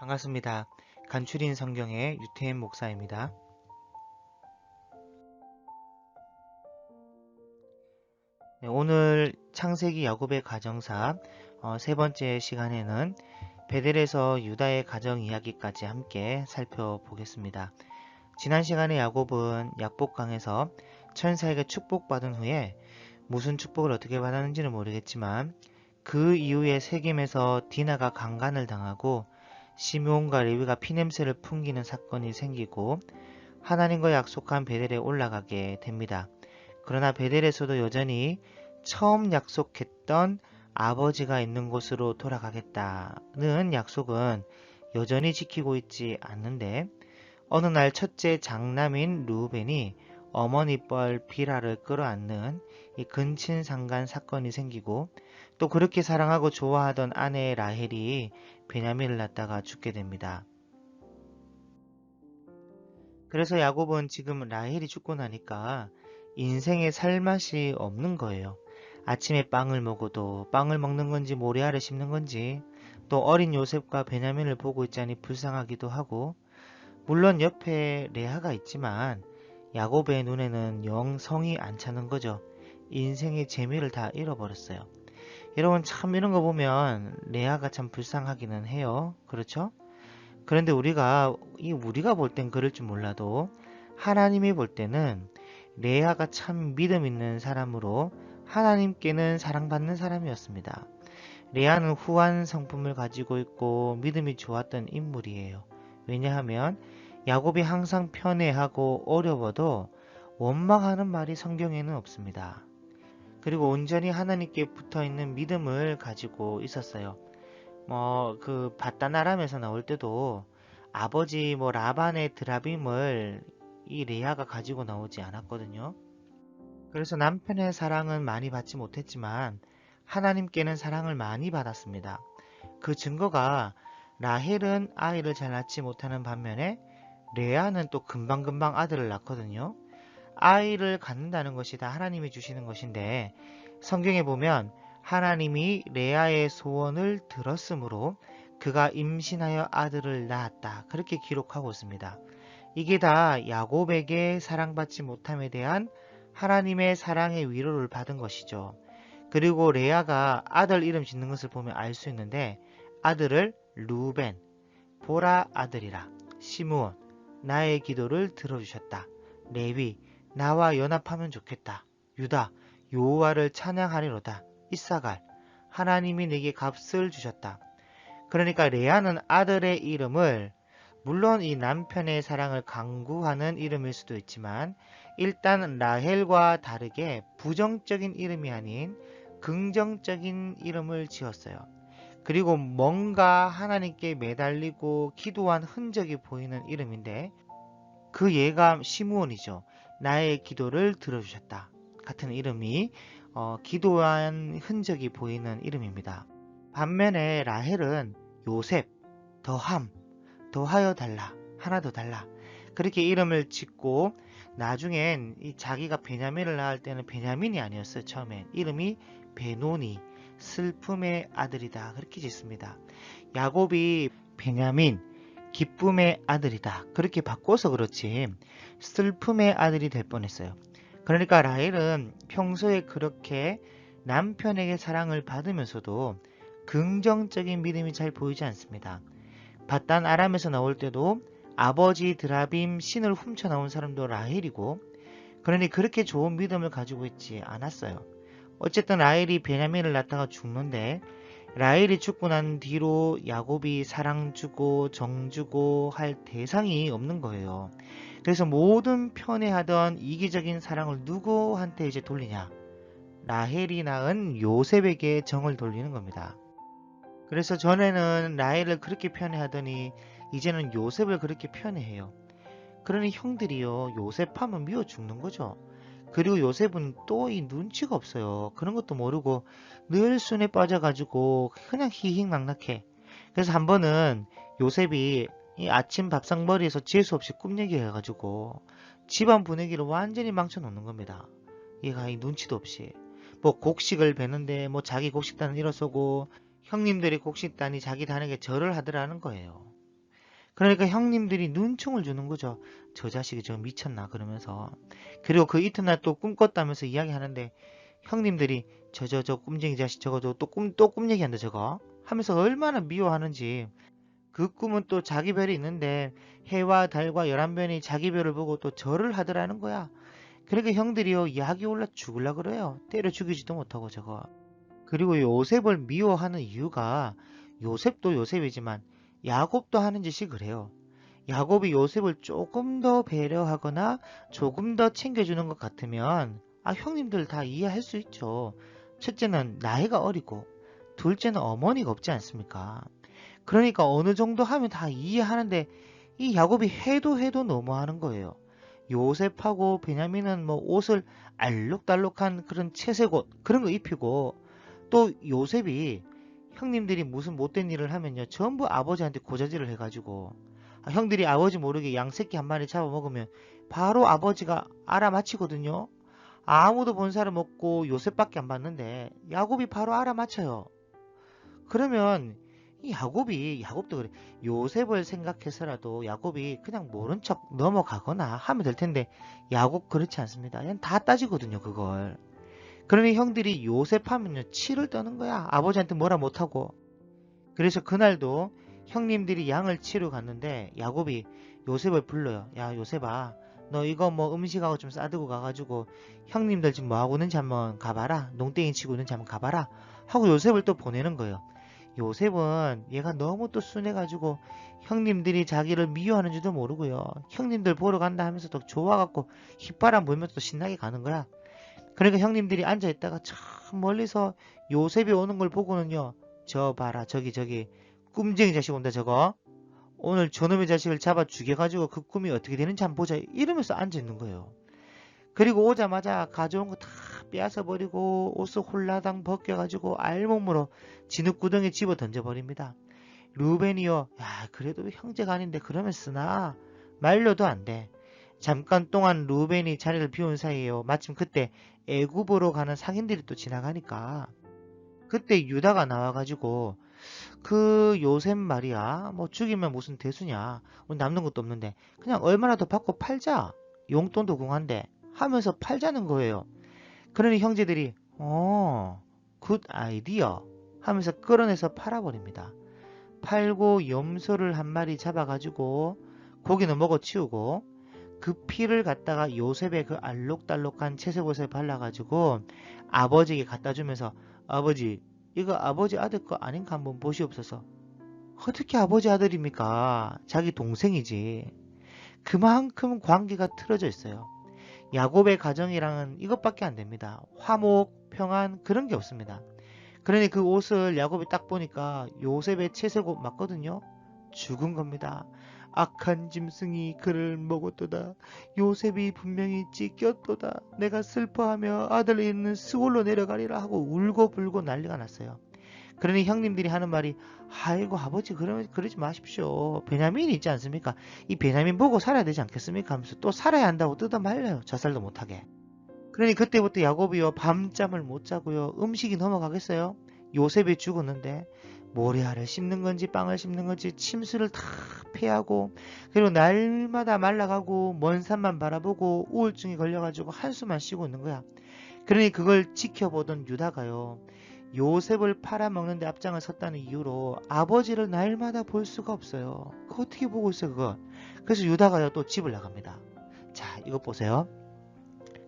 반갑습니다. 간추린 성경의 유태인 목사입니다. 네, 오늘 창세기 야곱의 가정사 세 번째 시간에는 베델에서 유다의 가정 이야기까지 함께 살펴보겠습니다. 지난 시간에 야곱은 약복강에서 천사에게 축복받은 후에 무슨 축복을 어떻게 받았는지는 모르겠지만 그 이후에 세겜에서 디나가 강간을 당하고 시므온과 레위가 피냄새를 풍기는 사건이 생기고 하나님과 약속한 베델에 올라가게 됩니다. 그러나 베델에서도 여전히 처음 약속했던 아버지가 있는 곳으로 돌아가겠다는 약속은 여전히 지키고 있지 않는데 어느 날 첫째 장남인 르우벤이 어머니 뻘 비라를 끌어안는 이 근친상간 사건이 생기고 또 그렇게 사랑하고 좋아하던 아내 라헬이 베냐민을 낳다가 죽게 됩니다. 그래서 야곱은 지금 라헬이 죽고 나니까 인생에 살맛이 없는 거예요. 아침에 빵을 먹어도 빵을 먹는 건지 모래알을 씹는 건지 또 어린 요셉과 베냐민을 보고 있자니 불쌍하기도 하고 물론 옆에 레아가 있지만 야곱의 눈에는 영 성이 안 차는 거죠. 인생의 재미를 다 잃어버렸어요. 여러분 참 이런 거 보면 레아가 참 불쌍하기는 해요. 그렇죠? 그런데 우리가 볼 땐 그럴 줄 몰라도 하나님이 볼 때는 레아가 참 믿음 있는 사람으로 하나님께는 사랑받는 사람이었습니다. 레아는 후한 성품을 가지고 있고 믿음이 좋았던 인물이에요. 왜냐하면 야곱이 항상 편애하고 어려워도 원망하는 말이 성경에는 없습니다. 그리고 온전히 하나님께 붙어있는 믿음을 가지고 있었어요. 그 바단 아람에서 나올 때도 아버지 라반의 드라빔을 이 레아가 가지고 나오지 않았거든요. 그래서 남편의 사랑은 많이 받지 못했지만 하나님께는 사랑을 많이 받았습니다. 그 증거가 라헬은 아이를 잘 낳지 못하는 반면에 레아는 또 금방금방 아들을 낳거든요. 아이를 갖는다는 것이 다 하나님이 주시는 것인데 성경에 보면 하나님이 레아의 소원을 들었으므로 그가 임신하여 아들을 낳았다. 그렇게 기록하고 있습니다. 이게 다 야곱에게 사랑받지 못함에 대한 하나님의 사랑의 위로를 받은 것이죠. 그리고 레아가 아들 이름 짓는 것을 보면 알 수 있는데 아들을 루벤, 보라 아들이라, 시므온, 나의 기도를 들어주셨다. 레위, 나와 연합하면 좋겠다. 유다, 여호와를 찬양하리로다. 이사갈, 하나님이 내게 값을 주셨다. 그러니까 레아는 아들의 이름을 물론 이 남편의 사랑을 강구하는 이름일 수도 있지만 일단 라헬과 다르게 부정적인 이름이 아닌 긍정적인 이름을 지었어요. 그리고 뭔가 하나님께 매달리고 기도한 흔적이 보이는 이름인데 그 예가 시므온이죠. 나의 기도를 들어주셨다. 같은 이름이 기도한 흔적이 보이는 이름입니다. 반면에 라헬은 요셉, 더함, 더하여 달라, 하나 더 달라. 그렇게 이름을 짓고 나중엔 자기가 베냐민을 낳을 때는 베냐민이 아니었어요. 처음엔 이름이 베노니, 슬픔의 아들이다. 그렇게 짓습니다. 야곱이 베냐민, 기쁨의 아들이다. 그렇게 바꿔서 그렇지 슬픔의 아들이 될 뻔했어요. 그러니까 라헬은 평소에 그렇게 남편에게 사랑을 받으면서도 긍정적인 믿음이 잘 보이지 않습니다. 바단 아람에서 나올 때도 아버지 드라빔 신을 훔쳐 나온 사람도 라헬이고 그러니 그렇게 좋은 믿음을 가지고 있지 않았어요. 어쨌든 라헬이 베냐민을 낳다가 죽는데 라헬이 죽고 난 뒤로 야곱이 사랑 주고 정 주고 할 대상이 없는 거예요. 그래서 모든 편애하던 이기적인 사랑을 누구한테 이제 돌리냐? 라헬이 낳은 요셉에게 정을 돌리는 겁니다. 그래서 전에는 라헬을 그렇게 편애하더니 이제는 요셉을 그렇게 편애해요. 그러니 형들이요, 요셉 하면 미워 죽는 거죠. 그리고 요셉은 또 이 눈치가 없어요. 그런 것도 모르고 늘 순에 빠져가지고 그냥 희희낙낙해. 그래서 한 번은 요셉이 이 아침 밥상머리에서 재수없이 꿈 얘기해가지고 집안 분위기를 완전히 망쳐놓는 겁니다. 얘가 이 눈치도 없이 곡식을 베는데 자기 곡식단은 일어서고 형님들이 곡식단이 자기 단에게 절을 하더라는 거예요. 그러니까 형님들이 눈총을 주는 거죠. 저 자식이 저 미쳤나 그러면서. 그리고 그 이튿날 또 꿈 꿨다면서 이야기하는데 형님들이 저 꿈쟁이 자식 저거 또 꿈 얘기한다 저거 하면서 얼마나 미워하는지. 그 꿈은 또 자기 별이 있는데 해와 달과 11변이 자기 별을 보고 또 절을 하더라는 거야. 그러니까 형들이요 약이 올라 죽을라 그래요. 때려 죽이지도 못하고 저거. 그리고 요셉을 미워하는 이유가 요셉도 요셉이지만 야곱도 하는 짓이 그래요. 야곱이 요셉을 조금 더 배려하거나 조금 더 챙겨주는 것 같으면 형님들 다 이해할 수 있죠. 첫째는 나이가 어리고 둘째는 어머니가 없지 않습니까? 그러니까 어느 정도 하면 다 이해하는데 이 야곱이 해도 너무하는 거예요. 요셉하고 베냐민은 뭐 옷을 알록달록한 그런 채색 옷 그런 거 입히고 또 요셉이 형님들이 무슨 못된 일을 하면요 전부 아버지한테 고자질을 해가지고 형들이 아버지 모르게 양새끼 한 마리 잡아먹으면 바로 아버지가 알아맞히거든요. 아무도 본 사람 없고 요셉밖에 안 봤는데 야곱이 바로 알아맞혀요. 그러면 이 야곱도 그래. 요셉을 생각해서라도 야곱이 그냥 모른 척 넘어가거나 하면 될 텐데 야곱 그렇지 않습니다. 그냥 다 따지거든요 그걸. 그러니 형들이 요셉 하면요 치를 떠는 거야. 아버지한테 뭐라 못하고. 그래서 그날도 형님들이 양을 치러 갔는데 야곱이 요셉을 불러요. 야 요셉아 너 이거 뭐 음식하고 좀 싸들고 가가지고 형님들 지금 뭐하고 있는지 한번 가봐라. 농땡이 치고 있는지 한번 가봐라. 하고 요셉을 또 보내는 거예요. 요셉은 얘가 너무 또 순해가지고 형님들이 자기를 미워하는 줄도 모르고요. 형님들 보러 간다 하면서 또 좋아갖고 휘바람 불면서 또 신나게 가는 거야. 그러니까 형님들이 앉아있다가 참 멀리서 요셉이 오는 걸 보고는요. 저 봐라 저기 꿈쟁이 자식 온다 저거. 오늘 저놈의 자식을 잡아 죽여가지고 그 꿈이 어떻게 되는지 한번 보자 이러면서 앉아있는 거예요. 그리고 오자마자 가져온 거 다 빼앗아 버리고 옷을 홀라당 벗겨가지고 알몸으로 진흙구덩이에 집어 던져버립니다. 루벤이요. 야 그래도 형제가 아닌데 그러면 쓰나. 말려도 안 돼. 잠깐 동안 루벤이 자리를 비운 사이에요. 마침 그때 애굽으로 가는 상인들이 또 지나가니까 그때 유다가 나와가지고 그 요셉 말이야 뭐 죽이면 무슨 대수냐 우리 남는 것도 없는데 그냥 얼마나 더 받고 팔자 용돈도 궁한데 하면서 팔자는 거예요. 그러니 형제들이 굿 아이디어 하면서 끌어내서 팔아버립니다. 팔고 염소를 한 마리 잡아가지고 고기는 먹어치우고 그 피를 갖다가 요셉의 그 알록달록한 채색옷에 발라가지고 아버지에게 갖다 주면서 아버지 이거 아버지 아들 거 아닌가 한번 보시옵소서. 어떻게 아버지 아들입니까? 자기 동생이지. 그만큼 관계가 틀어져 있어요. 야곱의 가정이랑은 이것밖에 안 됩니다. 화목, 평안 그런 게 없습니다. 그러니 그 옷을 야곱이 딱 보니까 요셉의 채색옷 맞거든요. 죽은 겁니다. 악한 짐승이 그를 먹었도다. 요셉이 분명히 찢겼도다. 내가 슬퍼하며 아들이 있는 스골로 내려가리라 하고 울고불고 난리가 났어요. 그러니 형님들이 하는 말이 아이고 아버지 그러지 마십시오. 베냐민이 있지 않습니까? 이 베냐민 보고 살아야 되지 않겠습니까? 하면서 또 살아야 한다고 뜯어 말려요. 자살도 못하게. 그러니 그때부터 야곱이요 밤잠을 못 자고요. 음식이 넘어가겠어요? 요셉이 죽었는데 모래알을 씹는 건지 빵을 씹는 건지 침수를 다 패하고 그리고 날마다 말라가고 먼 산만 바라보고 우울증이 걸려가지고 한숨만 쉬고 있는 거야. 그러니 그걸 지켜보던 유다가요. 요셉을 팔아먹는 데 앞장을 섰다는 이유로 아버지를 날마다 볼 수가 없어요. 그거 어떻게 보고 있어요 그거. 그래서 유다가요 또 집을 나갑니다. 자 이것 보세요.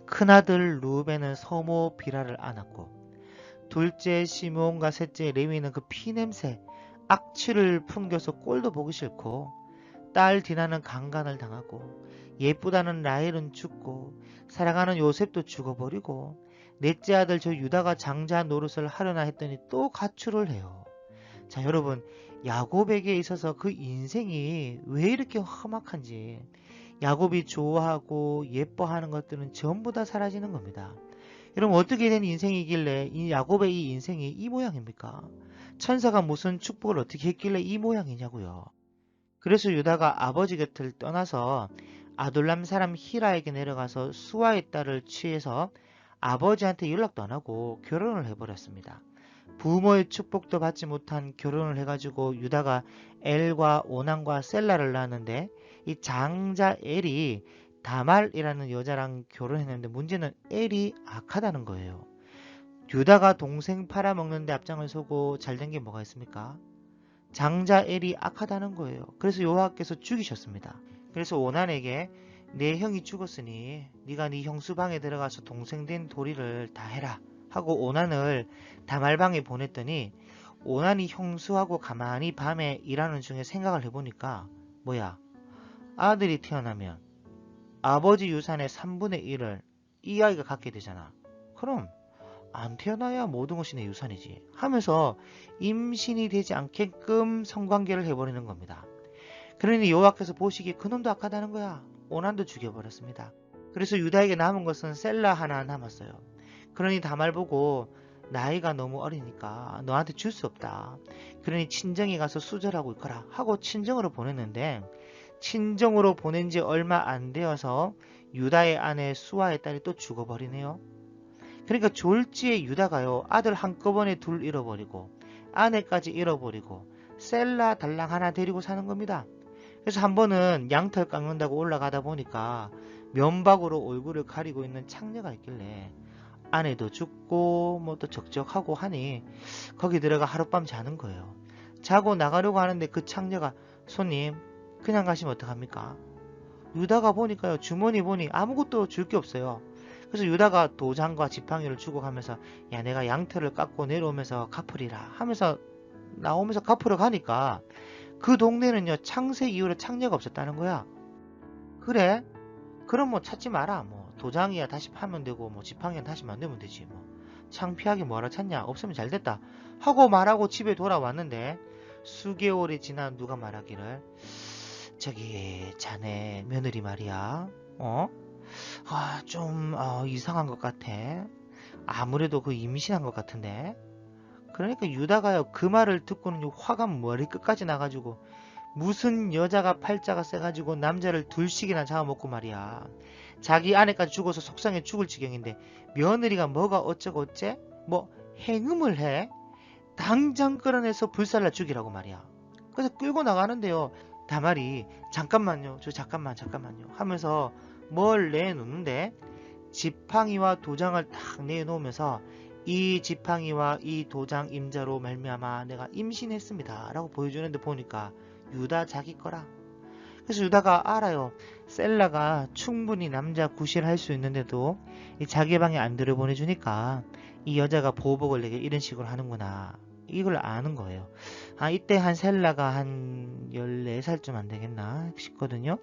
큰아들 루벤은 서모 비라를 안았고 둘째 시몬과 셋째 레위는 그 피냄새 악취를 풍겨서 꼴도 보기 싫고 딸 디나는 강간을 당하고 예쁘다는 라헬은 죽고 사랑하는 요셉도 죽어버리고 넷째 아들 저 유다가 장자 노릇을 하려나 했더니 또 가출을 해요. 자 여러분 야곱에게 있어서 그 인생이 왜 이렇게 험악한지 야곱이 좋아하고 예뻐하는 것들은 전부 다 사라지는 겁니다. 여러분 어떻게 된 인생이길래 이 야곱의 이 인생이 이 모양입니까? 천사가 무슨 축복을 어떻게 했길래 이 모양이냐고요. 그래서 유다가 아버지 곁을 떠나서 아둘람 사람 히라에게 내려가서 수아의 딸을 취해서 아버지한테 연락도 안 하고 결혼을 해버렸습니다. 부모의 축복도 받지 못한 결혼을 해가지고 유다가 엘과 오난과 셀라를 낳았는데 이 장자 엘이 다말이라는 여자랑 결혼했는데 문제는 엘이 악하다는 거예요. 유다가 동생 팔아먹는데 앞장을 서고 잘된 게 뭐가 있습니까? 장자 엘이 악하다는 거예요. 그래서 여호와께서 죽이셨습니다. 그래서 오난에게 내 형이 죽었으니 네가 네 형수 방에 들어가서 동생 된 도리를 다 해라 하고 오난을 다말방에 보냈더니 오난이 형수하고 가만히 밤에 일하는 중에 생각을 해보니까 뭐야, 아들이 태어나면 아버지 유산의 3분의 1을 이 아이가 갖게 되잖아. 그럼 안 태어나야 모든 것이 내 유산이지 하면서 임신이 되지 않게끔 성관계를 해버리는 겁니다. 그러니 여호와께서 보시기에 그놈도 악하다는 거야. 오난도 죽여버렸습니다. 그래서 유다에게 남은 것은 셀라 하나 남았어요. 그러니 다말 보고 나이가 너무 어리니까 너한테 줄 수 없다. 그러니 친정에 가서 수절하고 있거라 하고 친정으로 보냈는데 친정으로 보낸 지 얼마 안 되어서 유다의 아내 수아의 딸이 또 죽어버리네요. 그러니까 졸지에 유다가요 아들 한꺼번에 둘 잃어버리고 아내까지 잃어버리고 셀라 달랑 하나 데리고 사는 겁니다. 그래서 한 번은 양털 깎는다고 올라가다 보니까 면박으로 얼굴을 가리고 있는 창녀가 있길래 아내도 죽고 뭐 또 적적하고 하니 거기 들어가 하룻밤 자는 거예요. 자고 나가려고 하는데 그 창녀가 손님 그냥 가시면 어떡합니까? 유다가 보니까요 주머니 보니 아무것도 줄 게 없어요. 그래서 유다가 도장과 지팡이를 주고 가면서 야 내가 양털을 깎고 내려오면서 갚으리라 하면서 나오면서 갚으러 가니까 그 동네는요 창세 이후로 창녀가 없었다는 거야. 그래? 그럼 뭐 찾지 마라. 뭐 도장이야 다시 파면 되고 뭐 지팡이야 다시 만들면 되지. 뭐 창피하게 뭐하러 찾냐. 없으면 잘됐다 하고 말하고 집에 돌아왔는데 수개월이 지난 누가 말하기를 저기 자네 며느리 말이야. 좀 이상한 것 같아. 아무래도 그 임신한 것 같은데. 그러니까 유다가요 그 말을 듣고는 화가 머리 끝까지 나가지고 무슨 여자가 팔자가 세가지고 남자를 둘씩이나 잡아먹고 말이야. 자기 아내까지 죽어서 속상해 죽을 지경인데 며느리가 뭐가 어쩌고 어째? 뭐 행음을 해? 당장 끌어내서 불살라 죽이라고 말이야. 그래서 끌고 나가는데요. 다말이 잠깐만요. 저 잠깐만요. 하면서 뭘 내놓는데 지팡이와 도장을 딱 내놓으면서 이 지팡이와 이 도장 임자로 말미암아 내가 임신했습니다 라고 보여주는데 보니까 유다 자기 거라. 그래서 유다가 알아요. 셀라가 충분히 남자 구실할 수 있는데도 이 자기 방에 안 들여보내주니까 이 여자가 보복을 내게 이런 식으로 하는구나. 이걸 아는 거예요. 이때 한 셀라가 한 14살쯤 안 되겠나 싶거든요.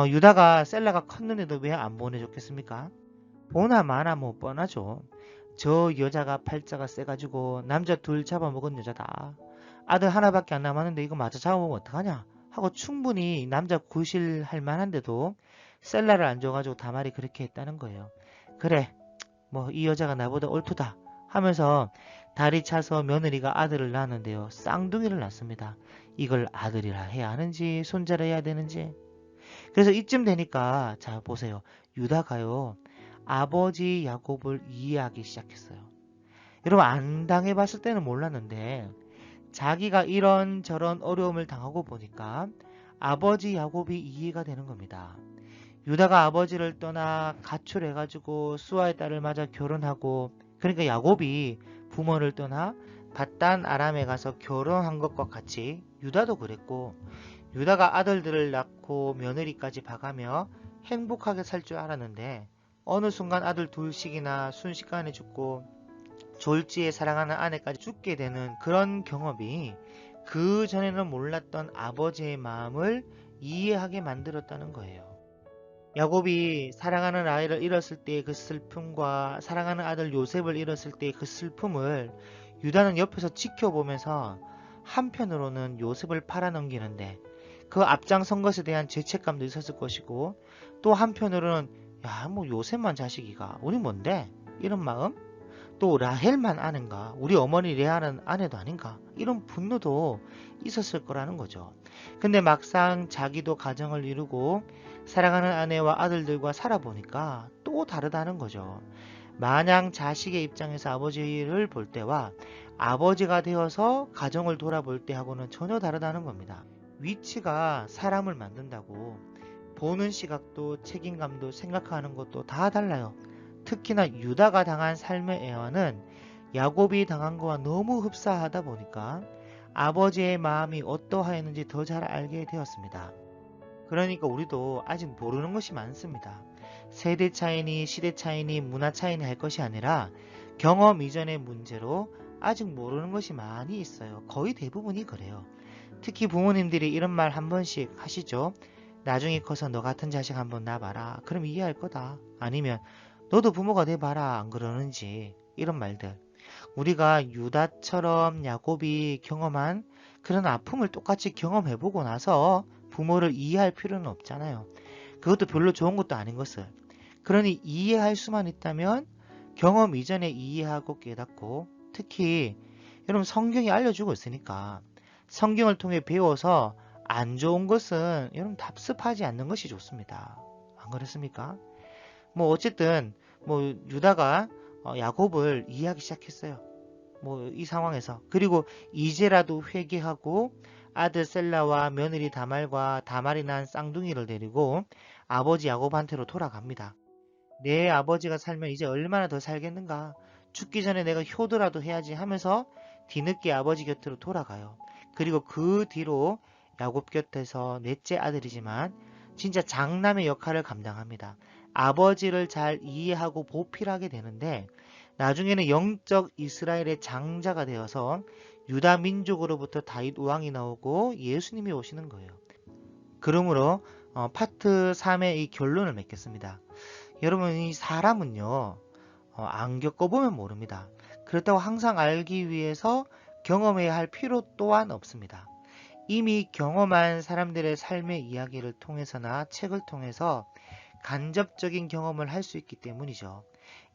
유다가 셀라가 컸는데도 왜 안 보내줬겠습니까? 보나 마나 뭐 뻔하죠. 저 여자가 팔자가 세가지고 남자 둘 잡아먹은 여자다. 아들 하나밖에 안 남았는데 이거 마저 잡아먹으면 어떡하냐 하고 충분히 남자 구실할 만한데도 셀라를 안 줘가지고 다말이 그렇게 했다는 거예요. 그래 뭐 이 여자가 나보다 옳다 하면서 다리 차서 며느리가 아들을 낳았는데요. 쌍둥이를 낳습니다. 이걸 아들이라 해야 하는지 손자라 해야 되는지. 그래서 이쯤 되니까 자 보세요. 유다가요. 아버지 야곱을 이해하기 시작했어요. 여러분 안 당해봤을 때는 몰랐는데 자기가 이런저런 어려움을 당하고 보니까 아버지 야곱이 이해가 되는 겁니다. 유다가 아버지를 떠나 가출해가지고 수아의 딸을 맞아 결혼하고 그러니까 야곱이 부모를 떠나 밧단 아람에 가서 결혼한 것과 같이 유다도 그랬고 유다가 아들들을 낳고 며느리까지 봐가며 행복하게 살 줄 알았는데 어느 순간 아들 둘씩이나 순식간에 죽고 졸지에 사랑하는 아내까지 죽게 되는 그런 경험이 그 전에는 몰랐던 아버지의 마음을 이해하게 만들었다는 거예요. 야곱이 사랑하는 아이를 잃었을 때의 그 슬픔과 사랑하는 아들 요셉을 잃었을 때의 그 슬픔을 유다는 옆에서 지켜보면서 한편으로는 요셉을 팔아넘기는데 그 앞장선 것에 대한 죄책감도 있었을 것이고 또 한편으로는 야 뭐 요셉만 자식이가 우리 뭔데 이런 마음 또 라헬만 아는가 우리 어머니 레아는 아내도 아닌가 이런 분노도 있었을 거라는 거죠. 근데 막상 자기도 가정을 이루고 사랑하는 아내와 아들들과 살아보니까 또 다르다는 거죠. 마냥 자식의 입장에서 아버지를 볼 때와 아버지가 되어서 가정을 돌아볼 때하고는 전혀 다르다는 겁니다. 위치가 사람을 만든다고 보는 시각도 책임감도 생각하는 것도 다 달라요. 특히나 유다가 당한 삶의 애환은 야곱이 당한 것과 너무 흡사하다 보니까 아버지의 마음이 어떠하였는지 더 잘 알게 되었습니다. 그러니까 우리도 아직 모르는 것이 많습니다. 세대 차이니 시대 차이니 문화 차이니 할 것이 아니라 경험 이전의 문제로 아직 모르는 것이 많이 있어요. 거의 대부분이 그래요. 특히 부모님들이 이런 말 한 번씩 하시죠. 나중에 커서 너 같은 자식 한번 낳아봐라. 그럼 이해할 거다. 아니면 너도 부모가 돼봐라. 안 그러는지. 이런 말들. 우리가 유다처럼 야곱이 경험한 그런 아픔을 똑같이 경험해보고 나서 부모를 이해할 필요는 없잖아요. 그것도 별로 좋은 것도 아닌 것을. 그러니 이해할 수만 있다면 경험 이전에 이해하고 깨닫고, 특히 여러분 성경이 알려주고 있으니까 성경을 통해 배워서 안 좋은 것은 여러분 답습하지 않는 것이 좋습니다. 안 그렇습니까? 뭐 어쨌든 뭐 유다가 야곱을 이해하기 시작했어요. 뭐 이 상황에서. 그리고 이제라도 회개하고 아들 셀라와 며느리 다말과 다말이 난 쌍둥이를 데리고 아버지 야곱한테로 돌아갑니다. 내 아버지가 살면 이제 얼마나 더 살겠는가? 죽기 전에 내가 효도라도 해야지 하면서 뒤늦게 아버지 곁으로 돌아가요. 그리고 그 뒤로 야곱 곁에서 넷째 아들이지만 진짜 장남의 역할을 감당합니다. 아버지를 잘 이해하고 보필하게 되는데 나중에는 영적 이스라엘의 장자가 되어서 유다 민족으로부터 다윗 왕이 나오고 예수님이 오시는 거예요. 그러므로 파트 3의 이 결론을 맺겠습니다. 여러분 이 사람은요 안 겪어보면 모릅니다. 그렇다고 항상 알기 위해서 경험해야 할 필요 또한 없습니다. 이미 경험한 사람들의 삶의 이야기를 통해서나 책을 통해서 간접적인 경험을 할 수 있기 때문이죠.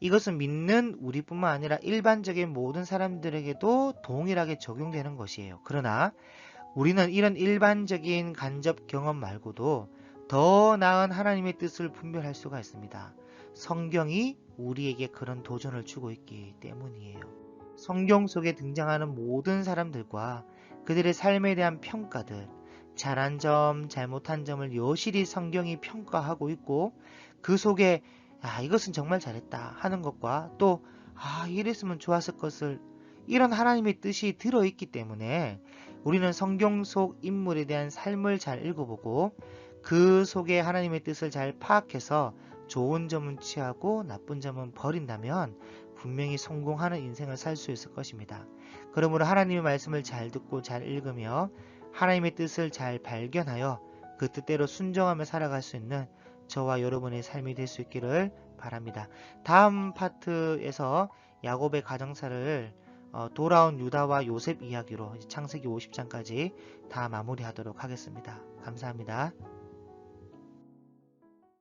이것은 믿는 우리뿐만 아니라 일반적인 모든 사람들에게도 동일하게 적용되는 것이에요. 그러나 우리는 이런 일반적인 간접 경험 말고도 더 나은 하나님의 뜻을 분별할 수가 있습니다. 성경이 우리에게 그런 도전을 주고 있기 때문이에요. 성경 속에 등장하는 모든 사람들과 그들의 삶에 대한 평가들, 잘한 점, 잘못한 점을 여실히 성경이 평가하고 있고 그 속에 이것은 정말 잘했다 하는 것과 또 이랬으면 좋았을 것을 이런 하나님의 뜻이 들어있기 때문에 우리는 성경 속 인물에 대한 삶을 잘 읽어보고 그 속에 하나님의 뜻을 잘 파악해서 좋은 점은 취하고 나쁜 점은 버린다면 분명히 성공하는 인생을 살 수 있을 것입니다. 그러므로 하나님의 말씀을 잘 듣고 잘 읽으며 하나님의 뜻을 잘 발견하여 그 뜻대로 순종하며 살아갈 수 있는 저와 여러분의 삶이 될 수 있기를 바랍니다. 다음 파트에서 야곱의 가정사를 돌아온 유다와 요셉 이야기로 창세기 50장까지 다 마무리하도록 하겠습니다. 감사합니다.